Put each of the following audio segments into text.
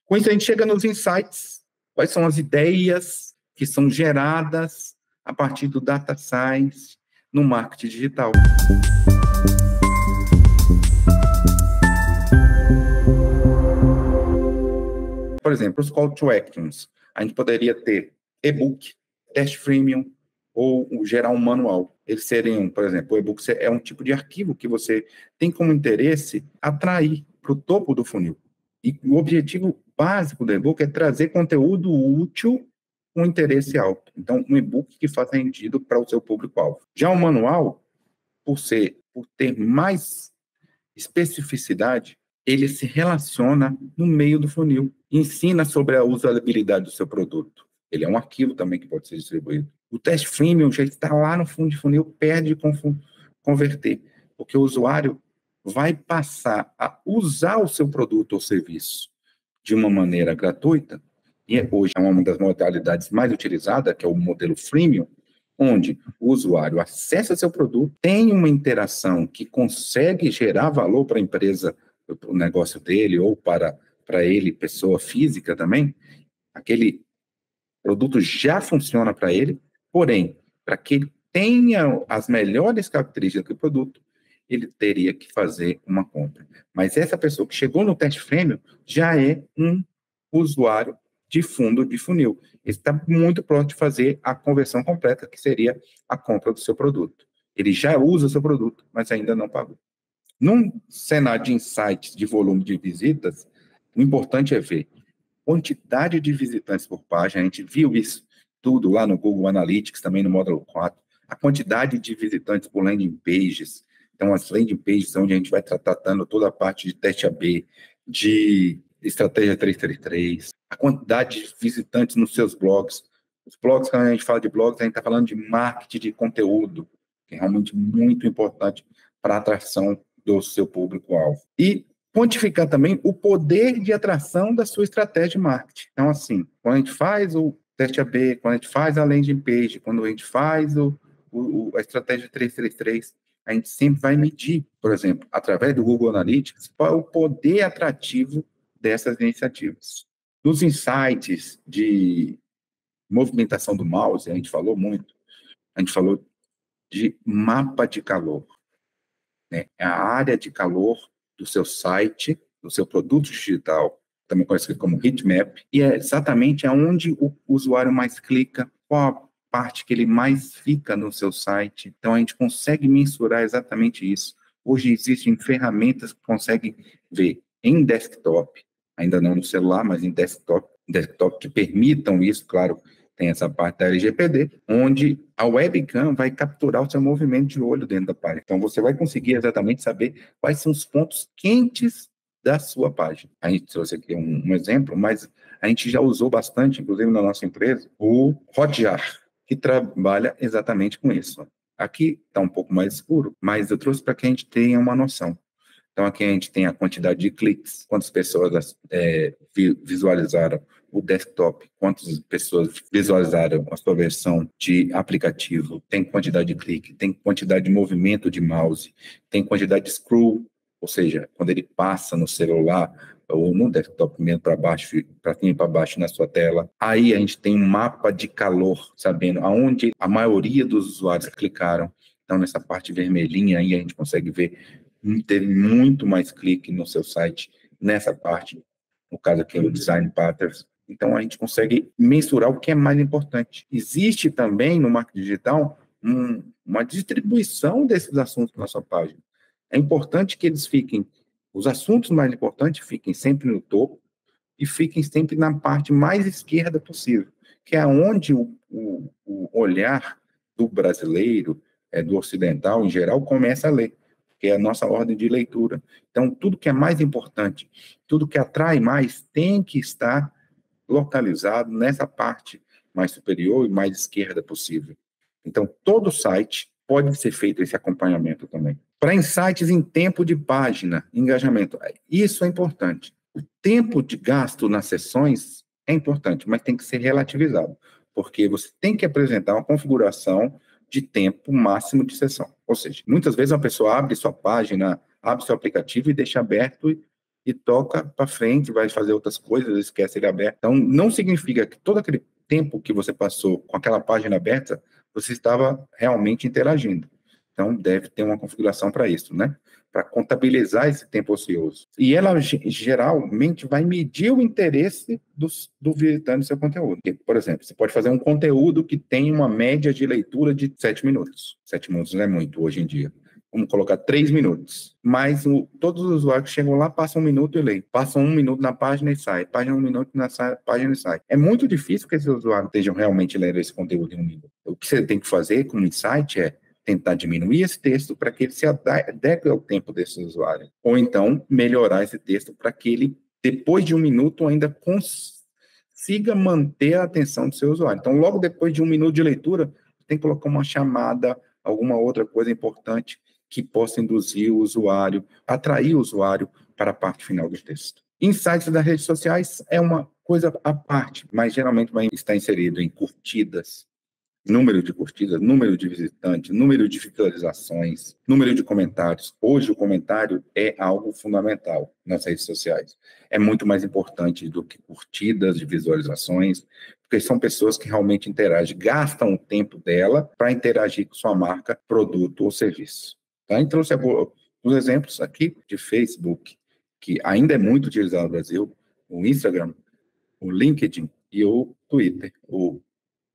Com isso, a gente chega nos insights. Quais são as ideias que são geradas a partir do data science no marketing digital? Por exemplo, os call to actions. A gente poderia ter e-book, teste freemium ou gerar um manual. Eles seriam, por exemplo, o e-book é um tipo de arquivo que você tem como interesse atrair para o topo do funil. E o objetivo básico do e-book é trazer conteúdo útil com interesse alto. Então, um e-book que faça sentido para o seu público-alvo. Já o manual, por ter mais especificidade, ele se relaciona no meio do funil, ensina sobre a usabilidade do seu produto. Ele é um arquivo também que pode ser distribuído. O teste freemium já está lá no fundo de funil, perde de converter, porque o usuário vai passar a usar o seu produto ou serviço de uma maneira gratuita, e hoje é uma das modalidades mais utilizadas, que é o modelo freemium, onde o usuário acessa seu produto, tem uma interação que consegue gerar valor para a empresa, para o negócio dele, ou para ele, pessoa física também, aquele produto já funciona para ele, porém, para que ele tenha as melhores características do produto, ele teria que fazer uma compra. Mas essa pessoa que chegou no teste freemium já é um usuário de fundo de funil. Ele está muito pronto de fazer a conversão completa, que seria a compra do seu produto. Ele já usa o seu produto, mas ainda não pagou. Num cenário de insights de volume de visitas, o importante é ver quantidade de visitantes por página. A gente viu isso tudo lá no Google Analytics, também no módulo 4. A quantidade de visitantes por landing pages. Então, as landing pages onde a gente vai tratando toda a parte de teste AB, de estratégia 333, a quantidade de visitantes nos seus blogs. Os blogs, quando a gente fala de blogs, a gente está falando de marketing de conteúdo, que é realmente muito importante para a atração do seu público-alvo. E quantificar também o poder de atração da sua estratégia de marketing. Então, assim, quando a gente faz o teste AB, quando a gente faz a landing page, quando a gente faz a estratégia 333, a gente sempre vai medir, por exemplo, através do Google Analytics, qual é o poder atrativo dessas iniciativas. Nos insights de movimentação do mouse, a gente falou muito, a gente falou de mapa de calor, né? É a área de calor do seu site, do seu produto digital, também conhecido como heatmap, e é exatamente aonde o usuário mais clica, qual a parte que ele mais fica no seu site. Então, a gente consegue mensurar exatamente isso. Hoje existem ferramentas que conseguem ver em desktop, ainda não no celular, mas em desktop que permitam isso, claro, tem essa parte da LGPD, onde a webcam vai capturar o seu movimento de olho dentro da página. Então, você vai conseguir exatamente saber quais são os pontos quentes da sua página. A gente trouxe aqui um exemplo, mas a gente já usou bastante, inclusive na nossa empresa, o Hotjar, que trabalha exatamente com isso. Aqui está um pouco mais escuro, mas eu trouxe para que a gente tenha uma noção. Então, aqui a gente tem a quantidade de cliques, quantas pessoas visualizaram o desktop, quantas pessoas visualizaram a sua versão de aplicativo, tem quantidade de clique, tem quantidade de movimento de mouse, tem quantidade de scroll, ou seja, quando ele passa no celular ou no desktop mesmo para baixo, para cima e para baixo na sua tela. Aí a gente tem um mapa de calor, sabendo aonde a maioria dos usuários clicaram. Então, nessa parte vermelhinha aí a gente consegue ver teve muito mais clique no seu site nessa parte, no caso aqui o Design Patterns. Então, a gente consegue mensurar o que é mais importante. Existe também no marketing digital uma distribuição desses assuntos na sua página. É importante que eles fiquem, os assuntos mais importantes fiquem sempre no topo e fiquem sempre na parte mais esquerda possível, que é onde o olhar do brasileiro, do ocidental em geral, começa a ler, que é a nossa ordem de leitura. Então, tudo que é mais importante, tudo que atrai mais, tem que estar localizado nessa parte mais superior e mais esquerda possível. Então, todo site pode ser feito esse acompanhamento também. Para insights em tempo de página, engajamento, isso é importante. O tempo de gasto nas sessões é importante, mas tem que ser relativizado, porque você tem que apresentar uma configuração de tempo máximo de sessão. Ou seja, muitas vezes uma pessoa abre sua página, abre seu aplicativo e deixa aberto e toca para frente, vai fazer outras coisas, esquece ele aberto. Então, não significa que todo aquele tempo que você passou com aquela página aberta, você estava realmente interagindo. Então, deve ter uma configuração para isso, né? Para contabilizar esse tempo ocioso. E ela geralmente vai medir o interesse do visitante no seu conteúdo. Porque, por exemplo, você pode fazer um conteúdo que tem uma média de leitura de 7 minutos. 7 minutos não é muito hoje em dia. Vamos colocar 3 minutos. Mas todos os usuários que chegam lá passam 1 minuto e leem. Passam 1 minuto na página e sai. Página 1 minuto na página e sai. É muito difícil que esses usuários estejam realmente lendo esse conteúdo em 1 minuto. O que você tem que fazer como insight é tentar diminuir esse texto para que ele se adeque ao tempo desse usuário. Ou então, melhorar esse texto para que ele, depois de 1 minuto, ainda consiga manter a atenção do seu usuário. Então, logo depois de 1 minuto de leitura, tem que colocar uma chamada, alguma outra coisa importante que possa induzir o usuário, atrair o usuário para a parte final do texto. Insights das redes sociais é uma coisa à parte, mas geralmente vai estar inserido em curtidas, número de curtidas, número de visitantes, número de visualizações, número de comentários. Hoje o comentário é algo fundamental nas redes sociais. É muito mais importante do que curtidas de visualizações, porque são pessoas que realmente interagem, gastam o tempo dela para interagir com sua marca, produto ou serviço. Tá? Então, os exemplos aqui de Facebook, que ainda é muito utilizado no Brasil, o Instagram, o LinkedIn e o Twitter, o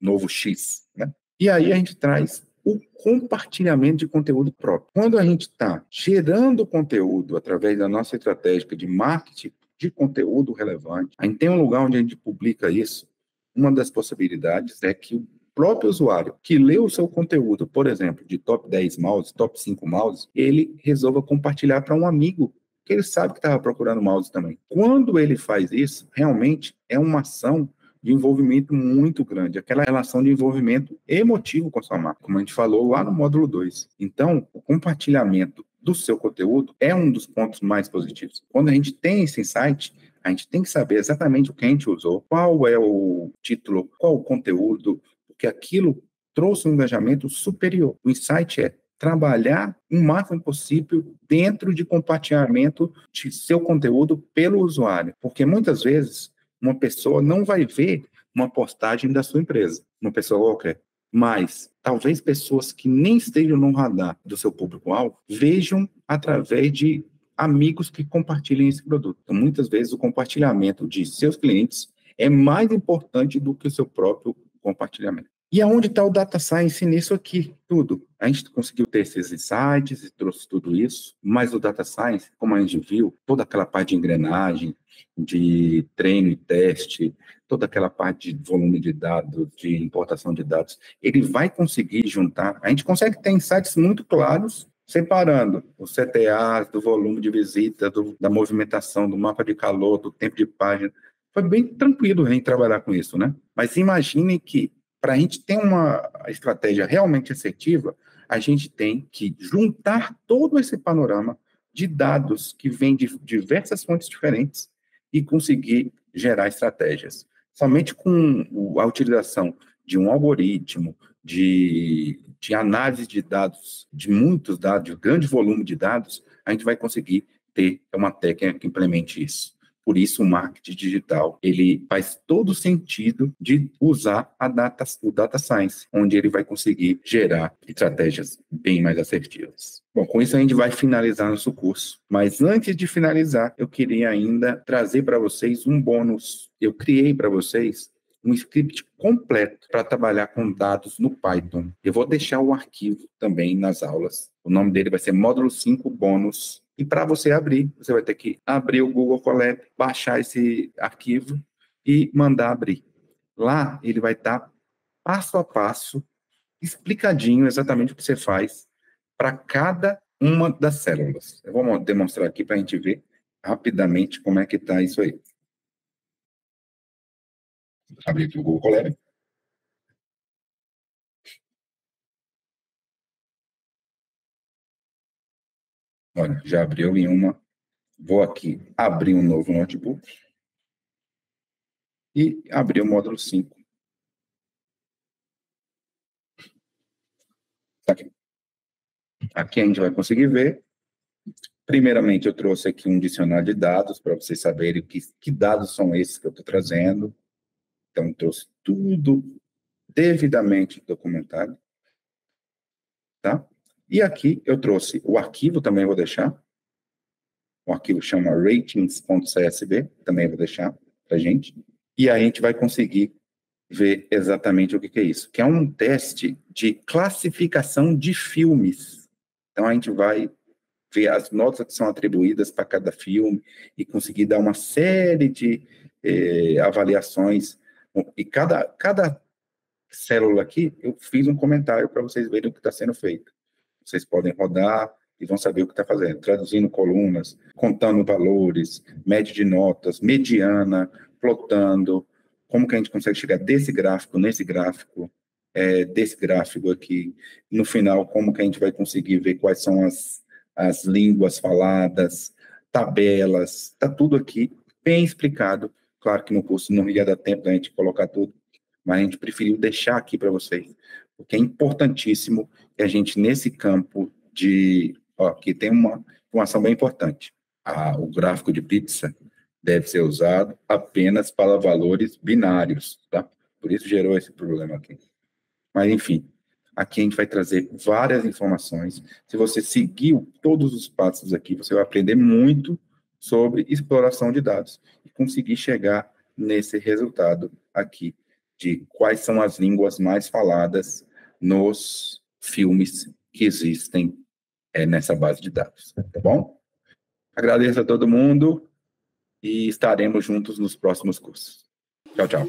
novo X, né? E aí a gente traz o compartilhamento de conteúdo próprio. Quando a gente está gerando conteúdo através da nossa estratégia de marketing de conteúdo relevante, a gente tem um lugar onde a gente publica isso. Uma das possibilidades é que o próprio usuário que lê o seu conteúdo, por exemplo, de top 10 mouse, top 5 mouse, ele resolva compartilhar para um amigo que ele sabe que estava procurando mouse também. Quando ele faz isso, realmente é uma ação de envolvimento muito grande, aquela relação de envolvimento emotivo com a sua marca, como a gente falou lá no módulo 2. Então, o compartilhamento do seu conteúdo é um dos pontos mais positivos. Quando a gente tem esse insight, a gente tem que saber exatamente o que a gente usou, qual é o título, qual o conteúdo, porque aquilo trouxe um engajamento superior. O insight é trabalhar o máximo possível dentro de compartilhamento de seu conteúdo pelo usuário, porque muitas vezes uma pessoa não vai ver uma postagem da sua empresa, uma pessoa qualquer, mas talvez pessoas que nem estejam no radar do seu público-alvo vejam através de amigos que compartilhem esse produto. Então, muitas vezes, o compartilhamento de seus clientes é mais importante do que o seu próprio compartilhamento. E aonde está o Data Science nisso aqui? Tudo. A gente conseguiu ter esses insights e trouxe tudo isso, mas o Data Science, como a gente viu, toda aquela parte de engrenagem, de treino e teste, toda aquela parte de volume de dados, de importação de dados, ele vai conseguir juntar. A gente consegue ter insights muito claros, separando os CTAs do volume de visita, da movimentação, do mapa de calor, do tempo de página. Foi bem tranquilo a gente trabalhar com isso, né? Mas imagine que para a gente ter uma estratégia realmente assertiva, a gente tem que juntar todo esse panorama de dados que vêm de diversas fontes diferentes e conseguir gerar estratégias. Somente com a utilização de um algoritmo, de análise de dados, de muitos dados, de grande volume de dados, a gente vai conseguir ter uma técnica que implemente isso. Por isso, o marketing digital, ele faz todo sentido de usar o data science, onde ele vai conseguir gerar estratégias bem mais assertivas. Bom, com isso a gente vai finalizar nosso curso. Mas antes de finalizar, eu queria ainda trazer para vocês um bônus. Eu criei para vocês um script completo para trabalhar com dados no Python. Eu vou deixar o arquivo também nas aulas. O nome dele vai ser Módulo 5 Bônus. E para você abrir, você vai ter que abrir o Google Colab, baixar esse arquivo e mandar abrir. Lá ele vai estar passo a passo, explicadinho exatamente o que você faz para cada uma das células. Eu vou demonstrar aqui para a gente ver rapidamente como é que está isso aí. Abrir aqui o Google Colab. Olha, já abriu em uma. Vou aqui abrir um novo notebook e abrir o módulo 5. Aqui a gente vai conseguir ver Primeiramente, eu trouxe aqui um dicionário de dados para vocês saberem que dados são esses que eu estou trazendo. Então, eu trouxe tudo devidamente documentado, tá? E aqui eu trouxe o arquivo, também vou deixar. O arquivo chama ratings.csv, também vou deixar para a gente. E aí a gente vai conseguir ver exatamente o que é isso, que é um teste de classificação de filmes. Então, a gente vai ver as notas que são atribuídas para cada filme e conseguir dar uma série de avaliações. E cada célula aqui, eu fiz um comentário para vocês verem o que está sendo feito. Vocês podem rodar e vão saber o que está fazendo, traduzindo colunas, contando valores, média de notas, mediana, plotando, como que a gente consegue chegar desse gráfico, nesse gráfico, desse gráfico aqui, no final, como que a gente vai conseguir ver quais são as línguas faladas, tabelas, está tudo aqui bem explicado. Claro que no curso não ia dar tempo da gente colocar tudo, mas a gente preferiu deixar aqui para vocês, porque é importantíssimo que a gente, nesse campo de... aqui tem uma informação bem importante. O gráfico de pizza deve ser usado apenas para valores binários, tá? Por isso gerou esse problema aqui. Mas, enfim, aqui a gente vai trazer várias informações. Se você seguiu todos os passos aqui, você vai aprender muito sobre exploração de dados e conseguir chegar nesse resultado aqui de quais são as línguas mais faladas nos filmes que existem nessa base de dados, tá bom? Agradeço a todo mundo e estaremos juntos nos próximos cursos. Tchau, tchau.